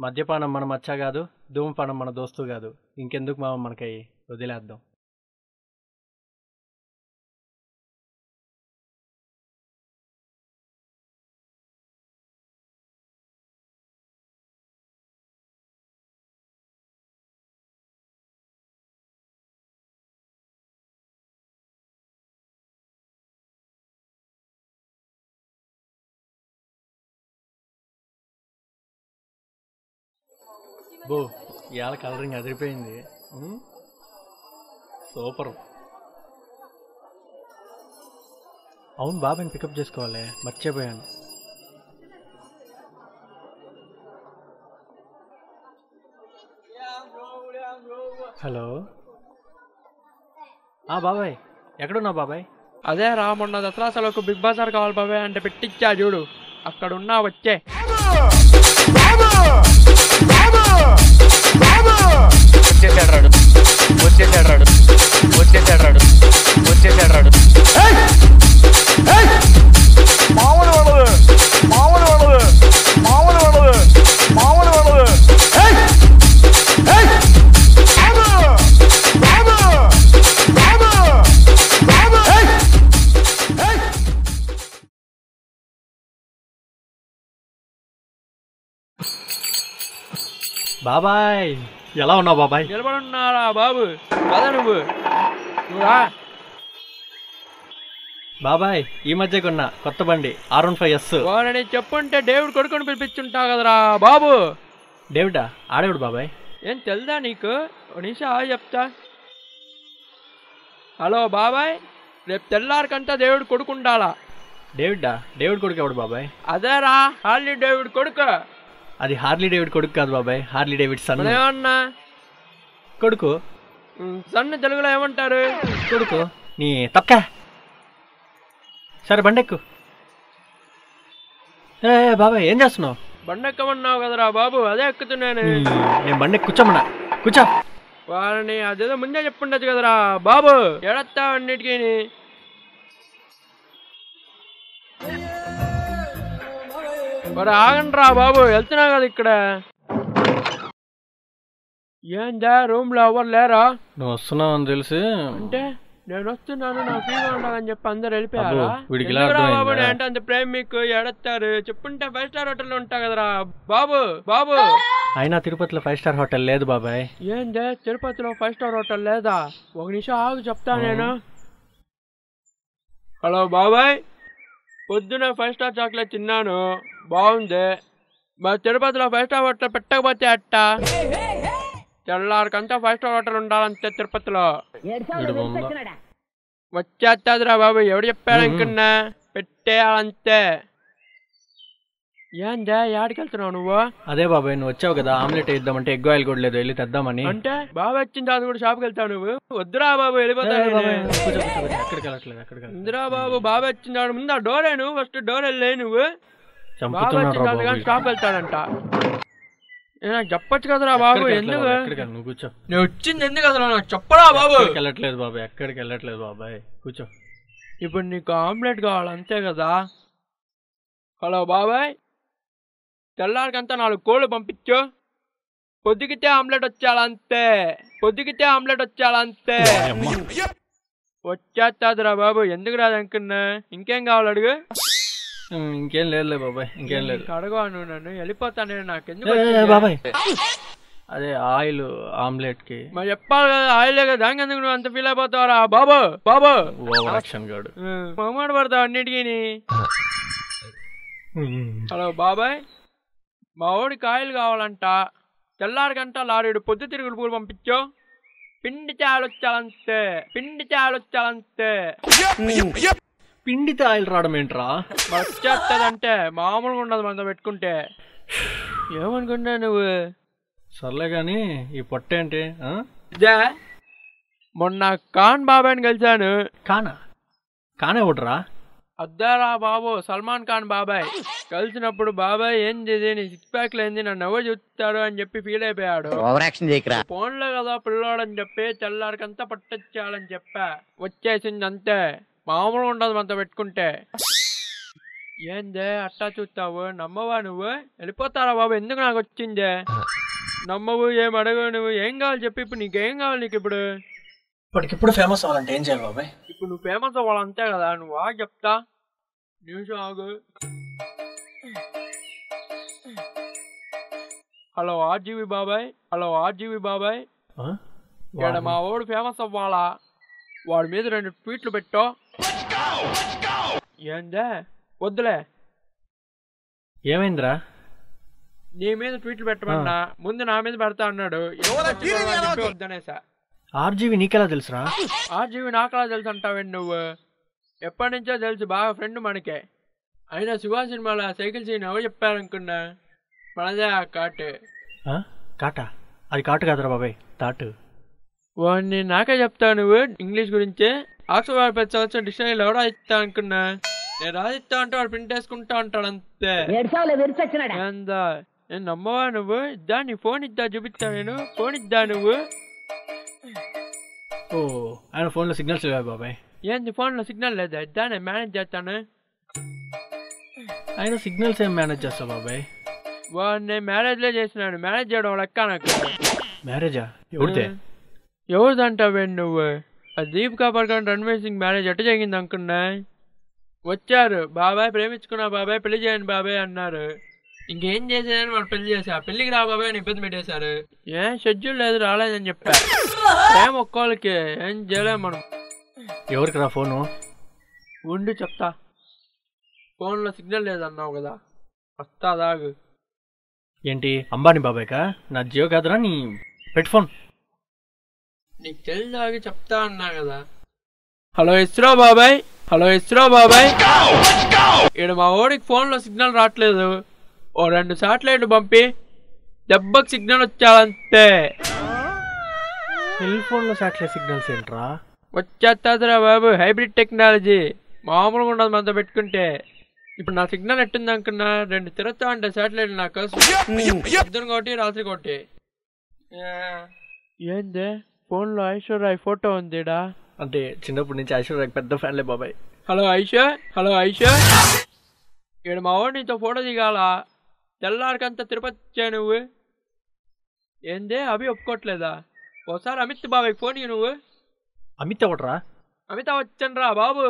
మద్యపానం మన మచ్చ కాదు, ధూమపానం మన దోస్తు కాదు. ఇంకెందుకు మామ మనకై, వదిలేద్దాం. బో, ఇవాళ కలరింగ్ అదిరిపోయింది. సూపర్. అవును, బాబాయ్ని పికప్ చేసుకోవాలి, మర్చిపోయాను. హలో బాబాయ్, ఎక్కడున్నావు బాబాయ్? అదే రా, మొన్న దసరా సెలవుకు బిగ్ బజార్ కావాలి బాబాయ్ అంటే పెట్టించా చూడు, అక్కడ ఉన్నా వచ్చే. బాబాయ్, ఎలా ఉన్నావు బాబాయ్? నిలబడున్నారా బాబు, కదా నువ్వు బాబాయ్, ఈ మధ్య కొన్న కొత్త బండి R15S. వారని చెప్పుంటే డేవిడ్ కొడుకుని పిలిపించుంటా కదరా బాబు. డేవిడా? ఆడేవిడు బాబాయ్? ఏం తెలుదా నీకు? నిషా చెప్తా. హలో బాబాయ్, రేపు తెల్లారికంతా దేవుడు కొడుకుండాలా. డేవిడా? డేవిడ్ కొడుకు ఎవడు బాబాయ్? అదేరా, హార్లీ డేవిడ్ కొడుకు. అది హార్లీ డేవిడ్ కొడుకు కాదు బాబాయ్, హార్లీ డేవిడ్ సన్. ఏమన్నా కొడుకు? సన్ తెలుగులో ఏమంటారు? కొడుకు. నీ తక్క. సరే బండెక్కు. బాబాయ్ ఏం చేస్తున్నావు? బండెక్కమన్నావు కదరా బాబు, అదే ఎక్కుతున్నాను. నేను బండెక్కి కూర్చోమన్నా, కూర్చో. వారిని అదేదో ముందే చెప్పుండొచ్చు కదరా బాబు, ఎడత్తావు అన్నిటికీ. మరి ఆగండి రా బాబు, వెళ్తున్నా కదా ఇక్కడ. ఏందా రూమ్ లో ఎవరు లేరా? నువ్వు వస్తున్నావు అని తెలిసి అంటే నేను వస్తున్నాను, నా ఫ్రీగా ఉండాలని చెప్పి అందరు వెళ్ళిపోయారా? బాబు అంటే అంత ప్రేమ మీకు ఎడతారు చెప్పుంటే 5 స్టార్ హోటల్ ఉంటా కదరా బాబు. బాబు అయినా తిరుపతిలో 5 స్టార్ హోటల్ లేదు బాబాయ్. ఏందే తిరుపతిలో 5 స్టార్ హోటల్ లేదా? ఒక నిమిషం ఆగు చెప్తా నేను. హలో బాబాయ్, పొద్దున 5 స్టార్ చాక్లెట్ తిన్నాను, బాగుంది. మరి తిరుపతిలో 5 స్టార్ హోటల్ పెట్టకపోతే అట్ట? తెల్లారికంతా 5 స్టార్ హోటల్ ఉండాలంతే తిరుపతిలో. వచ్చేస్తాదిరా బాబు, ఎవడు చెప్పాడు ఇంకన్నా? పెట్టేయాలంతే. ఏందే యాడికి వెళ్తున్నావు నువ్వు? అదే బాబాయ్, నువ్వు వచ్చావు కదా, ఆమ్లెట్ వేద్దామంటే ఎగ్ ఆయిల్ కూడా లేదు, వెళ్ళి తెద్దామని. అంటే బాబు వచ్చిన తర్వాత కూడా షాప్కి వెళ్తావు నువ్వు? వద్దురా బాబు, వెళ్ళిపోతావు. ఇందిరా బాబు, బాబు వచ్చిన తర్వాత ముందు ఆ డోరే, నువ్వు ఫస్ట్ డోర్ వెళ్ళే. నువ్వు బాబు వచ్చిన తర్వాత షాప్ వెళ్తాడంట. నాకు చెప్పచ్చు కదరా బాబు. ఎందుకు నువ్వు కూర్చో? నేను వచ్చింది ఎందుకు కదరా నాకు చెప్పరా బాబు? వెళ్ళట్లేదు బాబాయ్, ఎక్కడికి వెళ్ళట్లేదు బాబాయ్, కూర్చో. ఇప్పుడు నీకు ఆమ్లెట్ కావాలి అంతే కదా? హలో బాబాయ్, తెల్లారికంతా 4 కోళ్ళు పంపించు. పొద్దుకితే ఆమ్లెట్ వచ్చేయాలంతే, పొద్దుకితే ఆమ్లెట్ వచ్చేయాలంతే. వచ్చేస్తాదిరా బాబు, ఎందుకు రాదు అనుకున్నా. ఇంకేం కావాలి అడుగు. ఇంకేం లేదు బాబాయ్, ఇంకేం లేదు. అడగవా నువ్వు నన్ను? వెళ్ళిపోతాను నాకు ఎందుకు బాబాయ్. అదే ఆయిల్ ఆమ్లెట్ కి మరి చెప్పాలి కదా, ఆయిలే కదా, దానికి ఎందుకు నువ్వు అంత ఫీల్ అయిపోతావరా బాబు? బాబు ఓవర్ యాక్షన్ గాడు, మొహమాట పడతావు అన్నిటికీ. హలో బాబాయ్, మా ఓడికి ఆయిల్ కావాలంట. తెల్లారికంట 6 పొద్దు తిరుగుడు పూలు పంపించు. పిండి చాలు వచ్చాలంతే, పిండి చాలు వచ్చాలంతే. పిండితే ఆయిల్ రావడం ఏంట్రా? వచ్చేస్తుందంటే మామూలుగా ఉండదు మనతో పెట్టుకుంటే. ఏమనుకుంటా నువ్వు? సర్లే గాని ఈ పొట్టేంటి? ఇదే మొన్న ఖాన్ బాబాయ్ని కలిశాను. కానే ఒకట్రా? అద్దారా బాబు, సల్మాన్ ఖాన్ బాబాయ్. కలిసినప్పుడు బాబాయ్ ఏంది నీ 6 ప్యాక్ లేని నన్ను ఎవరు చూస్తాడు అని చెప్పి ఫీల్ అయిపోయాడు. ఫోన్లో కదా పిల్లోడని చెప్పి తెల్లారికంతా పట్టొచ్చేయాలని చెప్పా. వచ్చేసింది అంతే, మామూలుగా ఉండదు మనతో పెట్టుకుంటే. ఏందే అట్టా చూస్తావు? నమ్మవా నువ్వు? వెళ్ళిపోతారా బాబు? ఎందుకు నాకు వచ్చిందే? నమ్మవు, ఏం అడగవు నువ్వు. ఏం కావాలి చెప్పి? ఇప్పుడు నీకేం కావాలి? నీకు ఇప్పుడు ఇప్పటికిప్పుడు ఫేమస్ అవ్వాలంటే ఏం చేయాలి బాబాయ్? ఇప్పుడు నువ్వు ఫేమస్ అవ్వాలి అంతే కదా. నువ్వు ఆగు చెప్తా. నిమిషం ఆగు. హలో ఆర్జీవి బాబాయ్. హలో ఆర్జీవి బాబాయ్. ఇక్కడ మా వాడు ఫేమస్ అవ్వాలా, వాడి మీద 2 ట్వీట్లు పెట్టో. ఏందే? వద్దులే. ఏమైందిరా? నీ మీద ట్వీట్లు పెట్టమన్నా, ముందు నా మీద పెడతా అన్నాడు. వద్దనేసా. ఆర్జీవి నీకెలా తెలుసురా? ఆర్జీవి నాకలా తెలుసు అంటావేంటి నువ్వు? ఎప్పటి నుంచో తెలుసు, బాగా ఫ్రెండ్ మనకే. అయినా శివ సినిమాలో సైకిల్ సీన్ ఎవరు చెప్పారనుకున్నా? మనదే ఆ కాటు. కాటా? అది కాటు కాదురా బాబాయ్, తాటు. వాడిని నాకే చెప్తా నువ్వు ఇంగ్లీష్ గురించి. ఆక్స్ఫర్డ్ 10 సంవత్సరం డిక్షనరీలో ఎవడో ఇస్తా అనుకున్నా? నేను రాసిస్తా అంటే వాడు ప్రింట్ వేసుకుంటా ఉంటాడు అంతే. ఏందా? నేను నమ్మవా నువ్వు? ఇద్దా నీ ఫోన్ ఇద్దా, చూపిస్తా. నేను ఫోన్ ఇద్దా నువ్వు? ఓ, ఆయన ఫోన్లో సిగ్నల్స్ లేవా బాబాయ్? ఏంది ఫోన్లో సిగ్నల్ లేదా? ఇద్దా, నేను మేనేజ్ చేస్తాను. ఆయన సిగ్నల్స్ ఏం మేనేజ్ చేస్తా బాబాయ్? వాడిని మ్యారేజ్లే చేసినాడు. మేనేజ్ చేయడం లెక్క నాకు. మ్యారేజా? ఎవరిదే? ఎవరిదంటావే నువ్వు? అది దీపికా పడుకొని రణ్వీర్ సింగ్ మ్యారేజ్ ఎట్ట జరిగింది అనుకున్నా? వచ్చారు బాబాయ్, ప్రేమించుకున్నా బాబాయ్, పెళ్లి చేయండి బాబాయ్ అన్నారు. ఇంకేం చేసేదని వాళ్ళు పెళ్లి చేశా. పెళ్లికి రా బాబాయ్ అని ఇబ్బంది పెట్టేశారు. ఏం షెడ్యూల్ లేదు, రాలేదని చెప్పా. ఏం ఒక్కోళ్ళకి ఏం చేయలేము మనం. ఎవరికి రా ఫోను? ఉండి చెప్తా. ఫోన్లో సిగ్నల్ లేదన్నావు కదా, వస్తా దాగు. ఏంటి అంబానీ బాబాయ్కా? నా జియో కాదురా నీ పెట్ ఫోన్. నీకు తెలియదాగి చెప్తా అన్నా కదా. హలో ఇస్రో బాబాయ్. హలో ఇస్రో బాబాయ్. ఇక్కడ మా ఓడికి ఫోన్లో సిగ్నల్ రావట్లేదు. ఓ 2 శాటిలైట్లు పంపి దెబ్బకి సిగ్నల్ వచ్చాలంతే. సెల్ ఫోన్లో శాటిలైట్ సిగ్నల్స్ ఏంట్రా? వచ్చేస్తాదిరా బాబు, హైబ్రిడ్ టెక్నాలజీ. మామూలుగా ఉండదు మనతో పెట్టుకుంటే. ఇప్పుడు నా సిగ్నల్ ఎట్టుంది అనుకున్నా? 2 తిరుగుతా ఉంటే శాటిలైట్లు నాకు పొద్దున కోటి రాత్రి కోటి. ఏందే ఫోన్లో ఐశ్వర్య ఫోటో ఉందిడా? అంటే చిన్నప్పటి నుంచి ఐశ్వర్యకి పెద్ద ఫ్యాన్లే బాబాయ్. హలో ఐషా. హలో ఐషా. ఇక్కడ మా వాడు నీతో ఫోటో దిగాల. తెల్లారికంతా తిరుపతి వచ్చా నువ్వు. ఏందే అభి ఒప్పుకోవట్లేదా? ఒకసారి అమిత్ బాబాయ్కి ఫోన్ ఇవ్వు నువ్వు. అమిత్ ఎవడరా? అమితా వచ్చాను రా బాబు.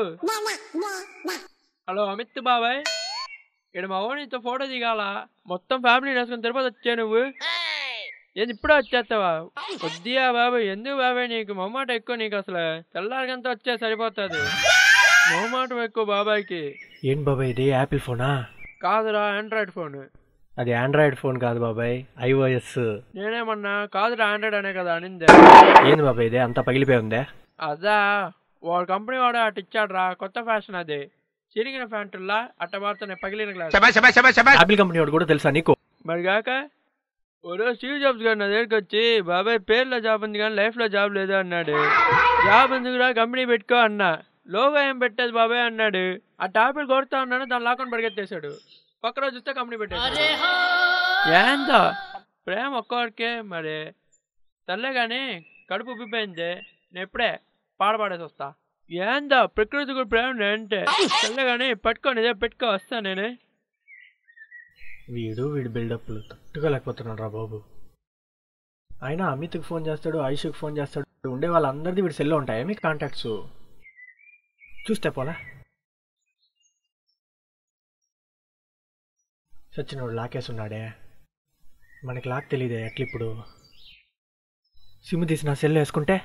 హలో అమిత్ బాబాయ్. ఇక్కడ మా వాడు నీతో ఫోటో దిగాల. మొత్తం ఫ్యామిలీ వేసుకుని తిరుపతి వచ్చా నువ్వు. ఏంది ఇప్పుడే వచ్చేస్తావా? వద్దియా బాబు. ఎందుకు బాబాయ్ నీకు మొహమాట ఎక్కువ? నీకు అసలు తెల్లారికంతా వచ్చే సరిపోతుంది. మొహమాటం ఎక్కువ బాబాయ్కి. ఏం బాబాయ్ ఇది? యాపిల్ ఫోనా? కాదురా, ఆండ్రాయిడ్ ఫోన్. అది ఆండ్రాయిడ్ ఫోన్ కాదు బాబాయ్, ఐఓఎస్. నేనేమన్నా కాదురా, ఆండ్రాయిడ్ అనే కదా అనిందే. ఏంది బాబాయ్ ఇదే అంతా పగిలిపోయి ఉందే? అదా వాడు కంపెనీ వాడు అటు ఇచ్చాడు రా, కొత్త ఫ్యాషన్ అది. చిరిగిన ఫ్యాంటుల్లా అట్ట మారుతున్నాయి పగిలిన గ్లాస్. యాపిల్ కంపెనీ వాడు కూడా తెలుసా నీకు? మరి కాక ఓరోజు స్టీవ్ జాబ్స్ గారు నా దగ్గరికి వచ్చి, బాబాయ్ పేర్లో జాబ్ ఉంది కానీ లైఫ్లో జాబ్ లేదు అన్నాడు. జాబ్ ఎందుకురా, కంపెనీ పెట్టుకో అన్నా. లోగో ఏం పెట్టేది బాబాయ్ అన్నాడు. ఆ టాపిల్ కొడతా అన్నాడు, దాన్ని లాక్కొని పరిగెత్తేశాడు. పక్క రోజు చూస్తే కంపెనీ పెట్టేశాడు. ఏందో ప్రేమ ఒక్కడికే మరి. తల్లే కానీ కడుపు ఉబ్బిపోయింది. నేను ఎప్పుడే పాడేసి వస్తా. ఏందో ప్రకృతి కూడా ప్రేమ అంటే తల్లే కానీ పట్టుకొని ఇదే పెట్టుకో వస్తా నేను. వీడి బిల్డప్లు తట్టుకోలేకపోతున్నాడు రా బాబు. అయినా అమిత్కి ఫోన్ చేస్తాడు, ఆయుష్కి ఫోన్ చేస్తాడు. ఉండే వాళ్ళందరిది వీడి సెల్లో ఉంటాయా మీకు కాంటాక్ట్స్? చూస్తే పోలా. సచ్చినోడు లాకేసి ఉన్నాడే. మనకి లాక్ తెలియదే ఎట్లిప్పుడు. సిమ్ తీసి నా సెల్ వేసుకుంటే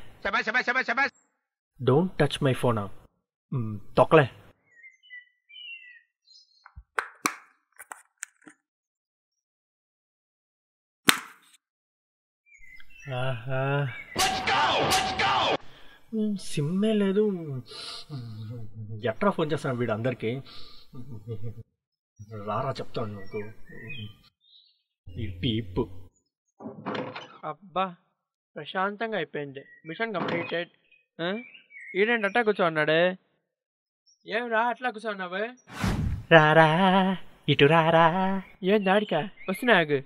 డోంట్ టచ్ మై ఫోనా తొక్కలే. సిమ్మే లేదు. ఎట్లా ఫోన్ చేస్తాను వీడు అందరికి. రారా చెప్తాను నాకు. పీపు అబ్బా ప్రశాంతంగా అయిపోయింది. Mission completed. ఈడేంటి అట్టా కూర్చోన్నాడే? ఏం రా అట్లా కూర్చోన్నావు? రారా ఇటు రారా. ఏం దాడికా వస్తున్నాగు.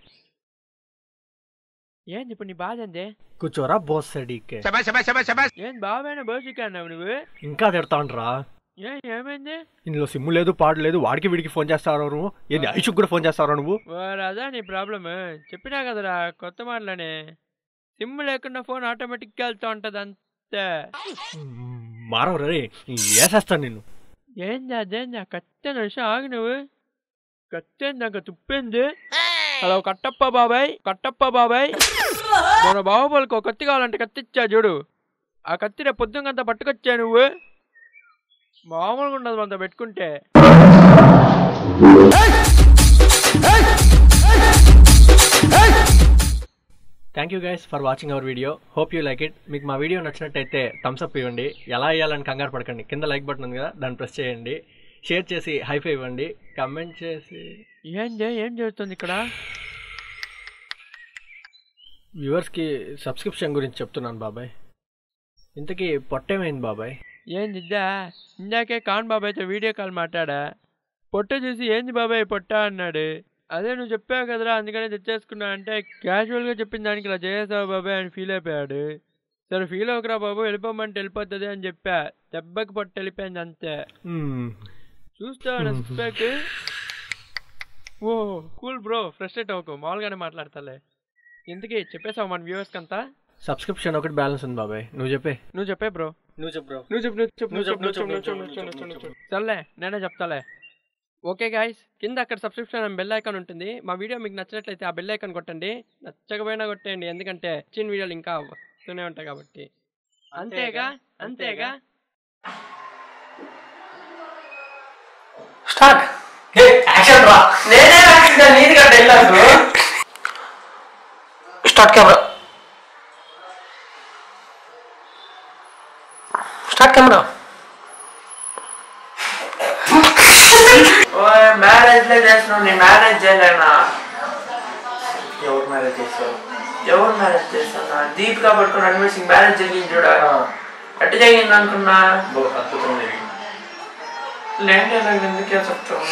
ఏంది ఇప్పుడు నీ బాధ ఏంది? కూర్చోరా బోస్ సడీకే. ఏం బాబాయ్నా బోసికా అన్నావు నువ్వు? ఇంకా తిడతాను రా. ఏమైంది? ఇందులో సిమ్ము లేదు, పాడు లేదు. వాడికి వీడికి ఫోన్ చేస్తావు నువ్వు. ఏంది ఐషుకు కూడా ఫోన్ చేస్తావు నువ్వు? అదా నీ ప్రాబ్లమ్. చెప్పినా కదరా కొత్త మాటలనే. సిమ్ లేకుండా ఫోన్ ఆటోమేటిక్గా వెళ్తూ ఉంటుంది అంతే. మారవు రే, వేసేస్తాను నిన్ను. ఏంది అదేందా కత్తే నిమిషం ఆగి నువ్వు. కత్తేంది నాకు తుప్పింది. హలో కట్టప్ప బాబాయ్, కట్టప్ప బాబాయ్. మన బాహుబలికి ఒక కత్తి కావాలంటే కత్తి ఇచ్చా చూడు. ఆ కత్తి రేపు పొద్దుంకంతా పట్టుకొచ్చా నువ్వు. మామూలుగా ఉండదు మనతో పెట్టుకుంటే. Thank you guys for watching our video. Hope you like it. మీకు మా వీడియో నచ్చినట్టయితే థమ్స్ అప్ ఇవ్వండి. ఎలా వేయాలని కంగారు పడకండి. కింద లైక్ బటన్ ఉంది కదా, దాన్ని ప్రెస్ చేయండి. షేర్ చేసి హైఫై ఇవ్వండి. కమెంట్ చేసి ఏం జరుగుతుంది ఇక్కడ? వ్యూవర్స్కి సబ్స్క్రిప్షన్ గురించి చెప్తున్నాను బాబాయ్. ఇంతకీ పొట్టేమైంది బాబాయ్? ఏందిద్దా? ఇందాకే కాన్ బాబాయ్తో వీడియో కాల్ మాట్లాడా. పొట్ట చూసి ఏంది బాబాయ్ పొట్ట అన్నాడు. అదే నువ్వు చెప్పావు కదరా అందుకనే తెచ్చేసుకున్నా అంటే క్యాజువల్గా చెప్పిన దానికి ఇలా చేసావు బాబాయ్ అని ఫీల్ అయిపోయాడు. సరే ఫీల్ అవ్వకరా బాబు, వెళ్ళిపోమంటే వెళ్ళిపోతుంది అని చెప్పా. దెబ్బకి పొట్ట వెళ్ళిపోయింది అంతే. చూస్తావా సిక్స్ ప్యాక్? ఓ కూల్ బ్రో, ఫ్రస్ట్రేట్ అవ్వకు, మామూలుగానే మాట్లాడతాలే. ఇంతకీ చెప్పేసావు మన వ్యూవర్స్కి అంతా? సబ్స్క్రిప్షన్ ఒకటి బ్యాలెన్స్ ఉంది బాబాయ్. నువ్వు చెప్పే బ్రో. సర్లే నేనే చెప్తాలే. ఓకే గాయ్స్, కింద అక్కడ సబ్స్క్రిప్షన్ అండ్ బెల్ ఐకాన్ ఉంటుంది. మా వీడియో మీకు నచ్చినట్లయితే ఆ బెల్ ఐకాన్ కొట్టండి. నచ్చకపోయినా కొట్టేయండి, ఎందుకంటే చిన్న వీడియోలు ఇంకా వస్తూనే ఉంటాయి కాబట్టి. అంతేగా. స్టార్ట్. యాక్షన్ రా. నేనే యాక్షన్ నీది కట్ట వెళ్ళాను. Start camera. Start camera. Marriage లే చేస్తున్నావు, నీ మ్యారేజ్ చేయలేనా? ఎవరు మ్యారేజ్ చేస్తావు? దీపికా పట్టుకుని అన్వేషింగ్ మ్యారేజ్ జరిగింది చూడా. ఎట్ట జరిగింది అనుకున్నా? అద్భుతం జరిగింది. లేండి నాకు ఎందుకే చెప్తావు?